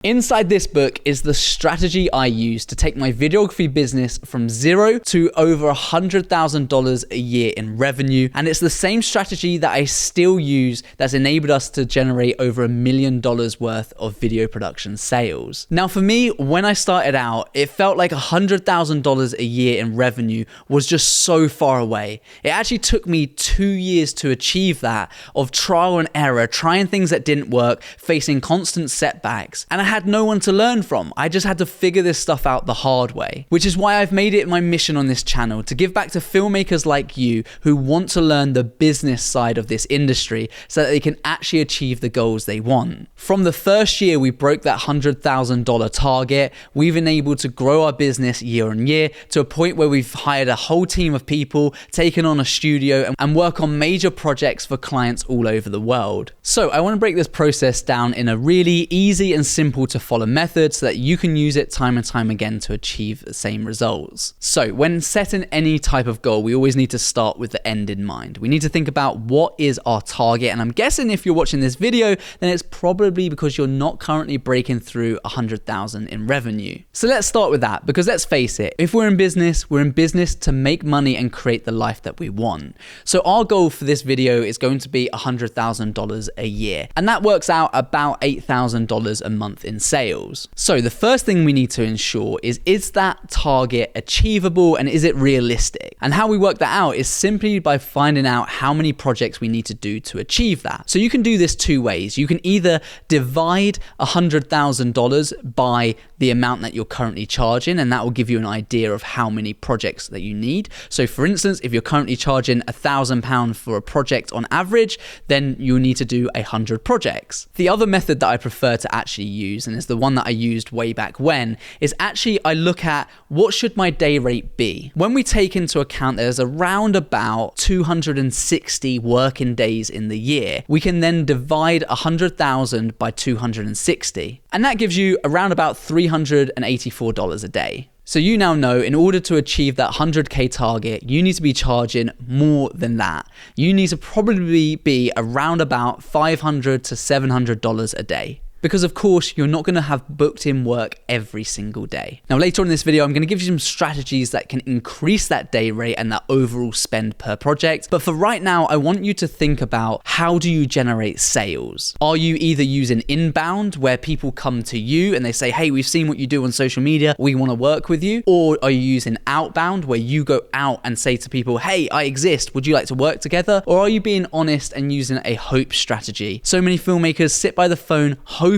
Inside this book is the strategy I used to take my videography business from zero to over $100,000 a year in revenue. And it's the same strategy that I still use that's enabled us to generate over $1 million worth of video production sales. Now, for me, when I started out, it felt like $100,000 a year in revenue was just so far away. It actually took me 2 years to achieve that, of trial and error, trying things that didn't work, facing constant setbacks. And I had no one to learn from. I just had to figure this stuff out the hard way, which is why I've made it my mission on this channel to give back to filmmakers like you who want to learn the business side of this industry so that they can actually achieve the goals they want. From the first year we broke that $100,000 target, we've been able to grow our business year on year to a point where we've hired a whole team of people, taken on a studio, and work on major projects for clients all over the world. So I want to break this process down in a really easy and simple to follow method so that you can use it time and time again to achieve the same results. So when setting any type of goal, we always need to start with the end in mind. We need to think about what is our target. And I'm guessing if you're watching this video, then it's probably because you're not currently breaking through 100,000 in revenue. So let's start with that, because let's face it, if we're in business to make money and create the life that we want. So our goal for this video is going to be $100,000 a year. And that works out about $8,000 a month in sales. So the first thing we need to ensure is that target achievable and is it realistic? And how we work that out is simply by finding out how many projects we need to do to achieve that. So you can do this two ways. You can either divide $100,000 by the amount that you're currently charging, and that will give you an idea of how many projects that you need. So for instance, if you're currently charging £1,000 for a project on average, then you'll need to do 100 projects. The other method that I prefer to actually use, and it's the one that I used way back when, is actually I look at what should my day rate be. When we take into account there's around about 260 working days in the year, we can then divide 100,000 by 260. And that gives you around about $384 a day. So you now know in order to achieve that 100K target, you need to be charging more than that. You need to probably be around about $500 to $700 a day. Because of course, you're not going to have booked in work every single day. Now later on in this video, I'm going to give you some strategies that can increase that day rate and that overall spend per project. But for right now, I want you to think about, how do you generate sales? Are you either using inbound, where people come to you and they say, hey, we've seen what you do on social media, we want to work with you? Or are you using outbound, where you go out and say to people, hey, I exist, would you like to work together? Or are you being honest and using a hope strategy? So many filmmakers sit by the phone hoping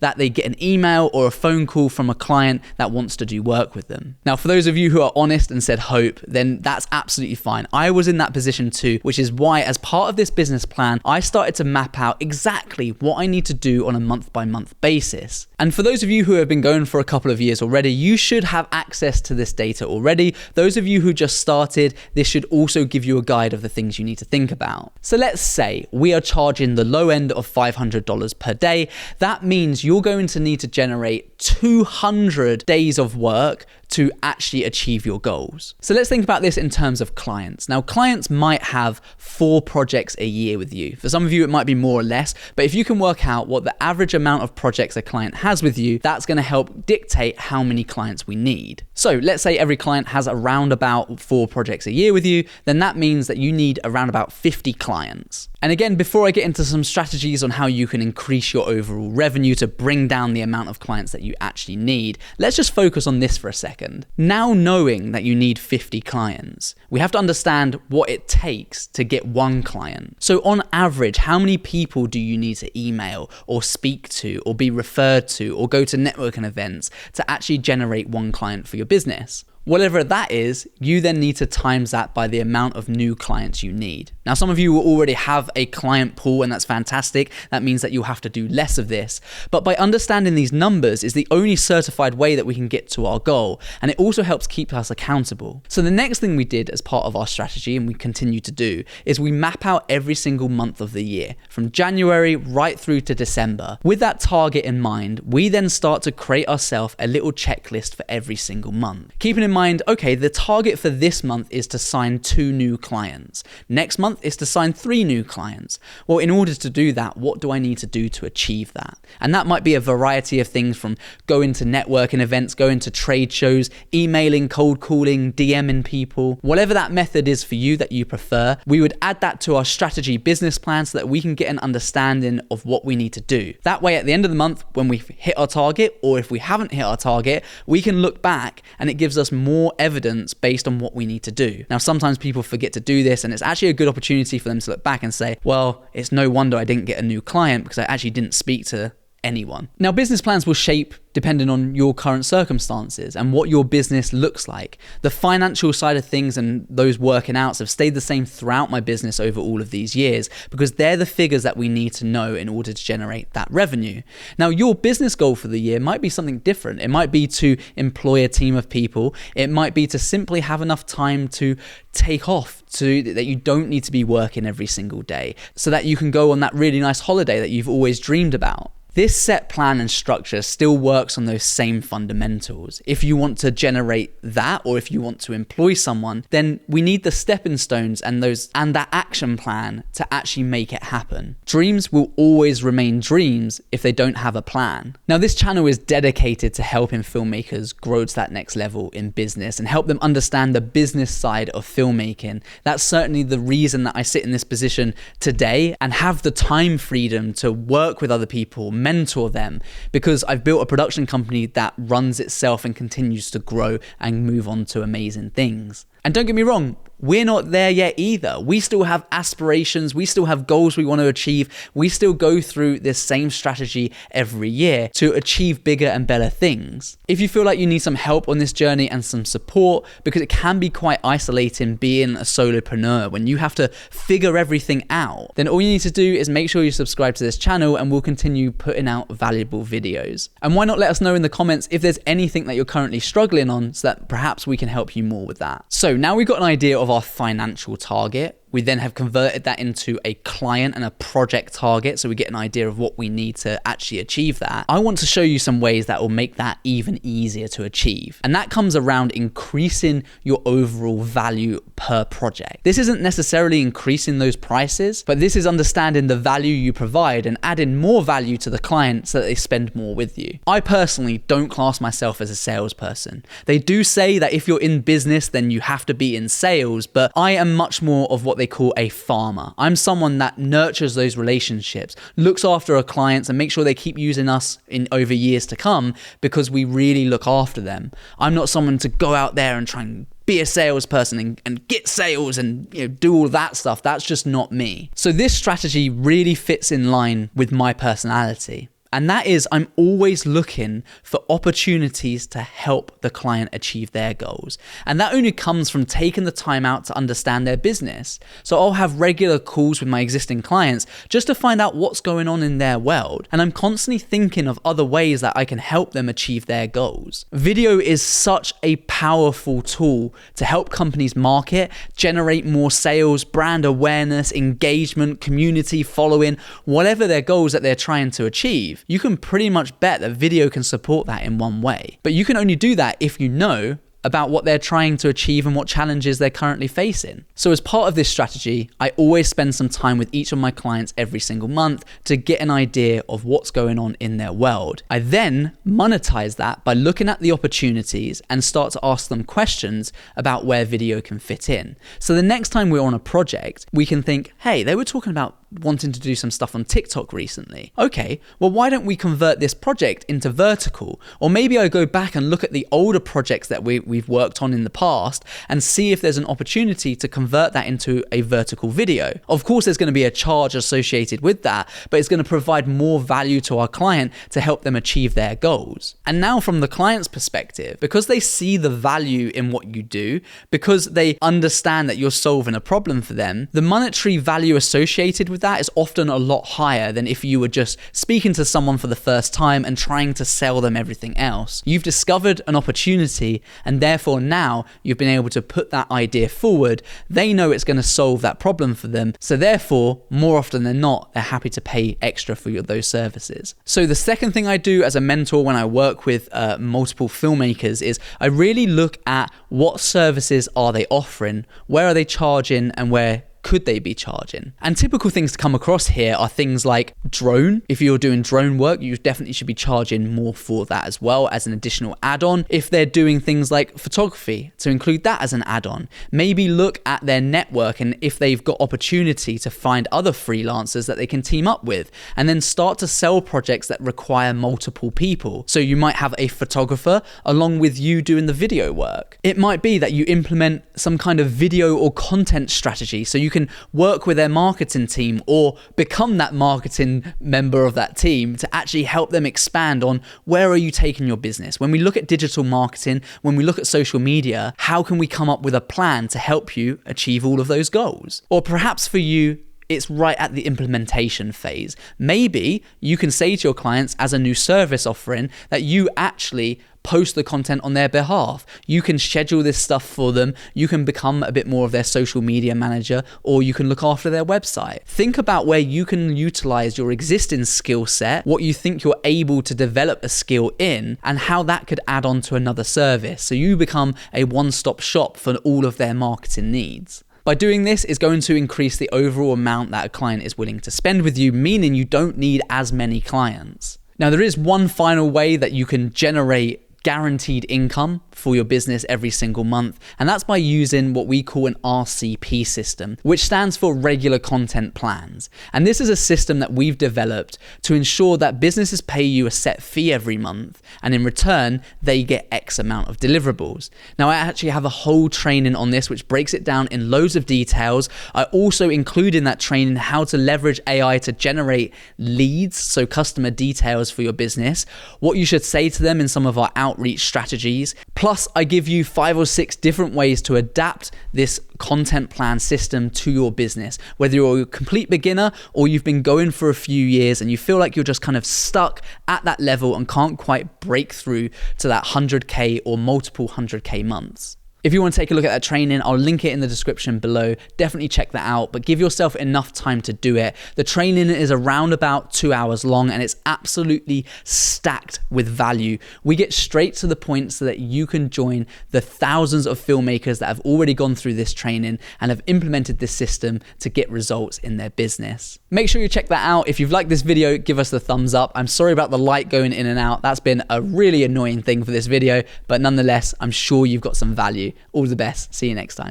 that they get an email or a phone call from a client that wants to do work with them. Now, for those of you who are honest and said hope, then that's absolutely fine. I was in that position too, which is why as part of this business plan, I started to map out exactly what I need to do on a month-by-month basis. And for those of you who have been going for a couple of years already, you should have access to this data already. Those of you who just started, this should also give you a guide of the things you need to think about. So let's say we are charging the low end of $500 per day. That means you're going to need to generate 200 days of work to actually achieve your goals. So let's think about this in terms of clients. Now, clients might have 4 projects a year with you. For some of you, it might be more or less, but if you can work out what the average amount of projects a client has with you, that's going to help dictate how many clients we need. So let's say every client has around about 4 projects a year with you, then that means that you need around about 50 clients. And again, before I get into some strategies on how you can increase your overall revenue to bring down the amount of clients that you actually need, let's just focus on this for a second. Now, knowing that you need 50 clients, we have to understand what it takes to get one client. So on average, how many people do you need to email or speak to or be referred to or go to networking events to actually generate one client for your business? Whatever that is, you then need to times that by the amount of new clients you need. Now, some of you will already have a client pool, and that's fantastic. That means that you'll have to do less of this. But by understanding these numbers is the only certified way that we can get to our goal. And it also helps keep us accountable. So the next thing we did as part of our strategy, and we continue to do, is we map out every single month of the year, from January right through to December. With that target in mind, we then start to create ourselves a little checklist for every single month. Keeping in mind, okay, the target for this month is to sign 2 new clients. Next month is to sign 3 new clients. Well, in order to do that, what do I need to do to achieve that? And that might be a variety of things, from going to networking events, going to trade shows, emailing, cold calling, DMing people. Whatever that method is for you that you prefer, we would add that to our strategy business plan so that we can get an understanding of what we need to do. That way, at the end of the month, when we hit our target, or if we haven't hit our target, we can look back and it gives us more evidence based on what we need to do. Now, sometimes people forget to do this, and it's actually a good opportunity for them to look back and say, well, it's no wonder I didn't get a new client because I actually didn't speak to anyone. Now, business plans will shape depending on your current circumstances and what your business looks like. The financial side of things and those working outs have stayed the same throughout my business over all of these years, because they're the figures that we need to know in order to generate that revenue. Now, your business goal for the year might be something different. It might be to employ a team of people. It might be to simply have enough time to take off, so that you don't need to be working every single day, so that you can go on that really nice holiday that you've always dreamed about. This set plan and structure still works on those same fundamentals. If you want to generate that, or if you want to employ someone, then we need the stepping stones and that action plan to actually make it happen. Dreams will always remain dreams if they don't have a plan. Now, this channel is dedicated to helping filmmakers grow to that next level in business and help them understand the business side of filmmaking. That's certainly the reason that I sit in this position today and have the time freedom to work with other people, mentor them, because I've built a production company that runs itself and continues to grow and move on to amazing things. And don't get me wrong, we're not there yet either. We still have aspirations. We still have goals we want to achieve. We still go through this same strategy every year to achieve bigger and better things. If you feel like you need some help on this journey and some support, because it can be quite isolating being a solopreneur when you have to figure everything out, then all you need to do is make sure you subscribe to this channel, and we'll continue putting out valuable videos. And why not let us know in the comments if there's anything that you're currently struggling on, so that perhaps we can help you more with that. So now we've got an idea of our financial target. We then have converted that into a client and a project target, so we get an idea of what we need to actually achieve that. I want to show you some ways that will make that even easier to achieve. And that comes around increasing your overall value per project. This isn't necessarily increasing those prices, but this is understanding the value you provide and adding more value to the client so that they spend more with you. I personally don't class myself as a salesperson. They do say that if you're in business, then you have to be in sales, but I am much more of what they call a farmer. I'm someone that nurtures those relationships, looks after our clients, and makes sure they keep using us in over years to come, because we really look after them. I'm not someone to go out there and try and be a salesperson and get sales and do all that stuff. That's just not me. So this strategy really fits in line with my personality. And that is, I'm always looking for opportunities to help the client achieve their goals. And that only comes from taking the time out to understand their business. So I'll have regular calls with my existing clients just to find out what's going on in their world. And I'm constantly thinking of other ways that I can help them achieve their goals. Video is such a powerful tool to help companies market, generate more sales, brand awareness, engagement, community following, whatever their goals that they're trying to achieve. You can pretty much bet that video can support that in one way. But you can only do that if you know about what they're trying to achieve and what challenges they're currently facing. So as part of this strategy, I always spend some time with each of my clients every single month to get an idea of what's going on in their world. I then monetize that by looking at the opportunities and start to ask them questions about where video can fit in. So the next time we're on a project, we can think, hey, they were talking about wanting to do some stuff on TikTok recently. Okay, well, why don't we convert this project into vertical? Or maybe I go back and look at the older projects that we've worked on in the past and see if there's an opportunity to convert that into a vertical video. Of course, there's going to be a charge associated with that, but it's going to provide more value to our client to help them achieve their goals. And now from the client's perspective, because they see the value in what you do, because they understand that you're solving a problem for them, the monetary value associated with that is often a lot higher than if you were just speaking to someone for the first time and trying to sell them everything else. You've discovered an opportunity, and therefore now you've been able to put that idea forward. They know it's going to solve that problem for them, so therefore, more often than not, they're happy to pay extra for those services. So the second thing I do as a mentor when I work with multiple filmmakers is I really look at what services are they offering, where are they charging, and where could they be charging? And typical things to come across here are things like drone. If you're doing drone work, you definitely should be charging more for that as well as an additional add-on. If they're doing things like photography, to include that as an add-on. Maybe look at their network and if they've got opportunity to find other freelancers that they can team up with, and then start to sell projects that require multiple people. So you might have a photographer along with you doing the video work. It might be that you implement some kind of video or content strategy, so you can work with their marketing team or become that marketing member of that team to actually help them expand on where are you taking your business. When we look at digital marketing, when we look at social media, how can we come up with a plan to help you achieve all of those goals? Or perhaps for you, it's right at the implementation phase. Maybe you can say to your clients as a new service offering that you actually post the content on their behalf. You can schedule this stuff for them. You can become a bit more of their social media manager, or you can look after their website. Think about where you can utilize your existing skill set, what you think you're able to develop a skill in, and how that could add on to another service. So you become a one-stop shop for all of their marketing needs. By doing this, it's going to increase the overall amount that a client is willing to spend with you, meaning you don't need as many clients. Now, there is one final way that you can generate guaranteed income for your business every single month, and that's by using what we call an RCP system, which stands for regular content plans. And this is a system that we've developed to ensure that businesses pay you a set fee every month, and in return they get X amount of deliverables. Now, I actually have a whole training on this which breaks it down in loads of details. I also include in that training how to leverage AI to generate leads, so customer details for your business, what you should say to them in some of our outreach strategies. Plus, I give you 5 or 6 different ways to adapt this content plan system to your business. Whether you're a complete beginner or you've been going for a few years and you feel like you're just kind of stuck at that level and can't quite break through to that 100K or multiple 100K months. If you want to take a look at that training, I'll link it in the description below. Definitely check that out, but give yourself enough time to do it. The training is around about 2 hours long and it's absolutely stacked with value. We get straight to the point so that you can join the thousands of filmmakers that have already gone through this training and have implemented this system to get results in their business. Make sure you check that out. If you've liked this video, give us the thumbs up. I'm sorry about the light going in and out. That's been a really annoying thing for this video, but nonetheless, I'm sure you've got some value. All the best. See you next time.